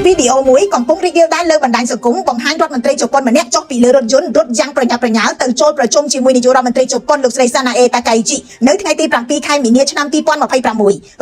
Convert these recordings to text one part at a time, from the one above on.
វីដេអូមួយកំពុងរីករាលដាលលើបណ្ដាញសង្គមបង្ហាញរដ្ឋមន្ត្រីជប៉ុនម្នាក់ចុះពីលើរថយន្តរត់យ៉ាងប្រញាប់ប្រញាល់ទៅចូលប្រជុំជាមួយនាយករដ្ឋមន្ត្រីជប៉ុនលោកស្រីសាណាអេតាកៃជីនៅថ្ងៃទី7ខែមីនាឆ្នាំ2026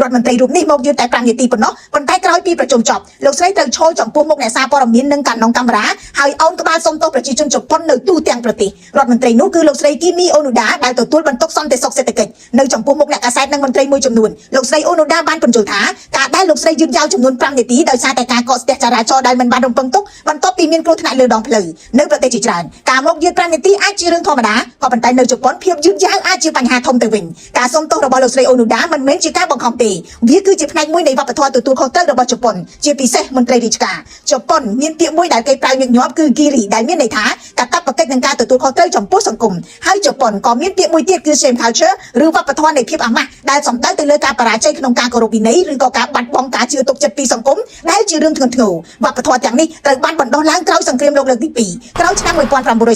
រដ្ឋមន្ត្រីរូបនេះមកយឺតតែ5នាទីប៉ុណ្ណោះប៉ុន្តែក្រោយពីប្រជុំចប់លោកស្រីត្រូវឈរចំពោះមុខអ្នកសារព័ត៌មាននិងកាំងកាមេរ៉ាហើយអោនក្បាលសុំទោសប្រជាជនជប៉ុននៅទូទាំងប្រទេសរដ្ឋមន្ត្រីនោះគឺលោកស្រីគីមីអូនូដាដែលទទួលបន្ទុកសន្តិសុខសេដ្ឋកិច្ចនៅចំពោះមុខអ្នកកាសែតនិងមន្ត្រីមួយចំនួនលោកស្រីអូនូដាបានបញ្ជាក់ថាការដែលលោកស្រីយឺតយ៉ាវចំនួន5នាទីដោយសារតែការកកស្ទះចរាចរណ៍ដែលមិនបានរំពឹងទុកបន្ទាប់ពីមានគ្រោះថ្នាក់លើដងផ្លូវនៅប្រទេសជាច្រើនការមកយឺត5នាទីអាចជារឿងធម្មតាក៏ប៉ុន្តែនៅជប៉ុនភាពយឺតយ៉ាវអាចជាបញ្ហាធំទៅវិញការសុំទោសរបស់លោកស្រីអូនូដាមិនមែនជាការបង្ខំទេវាគឺជាផ្នែកមួយនៃវប្បធម៌ទទួលខុសត្រូវរបស់ជប៉ុនជាពិសេសមន្ត្រីរាជការជប៉ុនមានពាក្យមួយដែលគេប្រើញឹកញាប់គឺគីរីដែលមានន័យថាកាតព្វកិច្ចនឹងការទទួលខុសត្រូវចំពោះសង្គមហើយជប៉ុនក៏មានពាក្យមួយទៀតគឺ shame culture ឬវប្បធម៌នៃភាពអាម៉ាស់ដែលសំដៅទៅលើការបរាជ័យក្នុងការគោរពវិន័យឬក៏ការបាត់បង់ការជឿទុកចិត្តពីសង្គមដែលជារឿងធ្ងន់ធ្ងរវប្បធម៌ទាំងនេះត្រូវបានបណ្ដុះឡើងក្រោយសង្គ្រាមលោកលើកទី2ក្រោយឆ្នាំ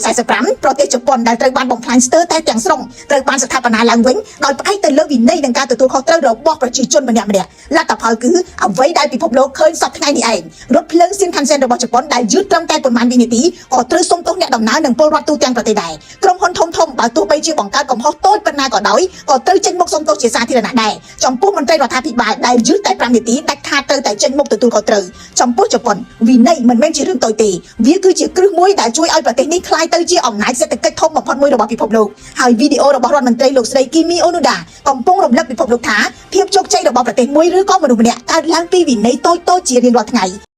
1945ប្រទេសជប៉ុនដែលត្រូវបានបំផ្លាញស្ទើរតែទាំងស្រុងត្រូវបានស្ថាបនាឡើងវិញដោយផ្អែកទៅលើវិន័យនិងការទទួលខុសត្រូវរបស់ប្រជាជនម្នាក់ៗលទ្ធផលគឺអ្វីដែលពិភពលោកឃើញសប្តាហ៍នេះឯងរថភ្លើងស៊ីនខាន់សេនរបស់ជប៉ុនដែលយឺតត្រឹមតែប៉ុន្មានវិនាទីក៏ត្រូវសុំទោសអ្នកដំណើរនិងពលរដ្ឋទូទាំងប្រទេសដែរក្រុមហ៊ុនធំៗបើទោះបីជាបង្កើតកំហុសតូចប៉ុណ្ណាក៏ដោយក៏ត្រូវចេញមុខសុំទោសជាសាធារណៈដែរចំពោះមន្ត្រីរដ្ឋាភិបាលដែលយឺតតែ5នាទីដាច់ខាតត្រូវតែចេញមុខទទួលខុសត្រូវចំពោះជប៉ុនវិន័យមិនមែនជារឿងតូចទេវាគឺជាគ្រឹះមួយដែលជួយឲ្យប្រទេសនេះក្លាយទៅជាអំណាចសេដ្ឋកិច្ចធំបំផុតមួយរបស់ពិភពលោកហើយវីដេអូរបស់រដ្ឋមន្ត្រីលោកស្រីគីមីអូនូដាកំពុងរំលឹកពិភពលោកថាភាពជោគជ័យរបស់ប្រទេសមួយឬក៏មនុស្សម្នាក់កើតឡើងពីវិន័យតូចៗជារៀងរាល់ថ្ងៃ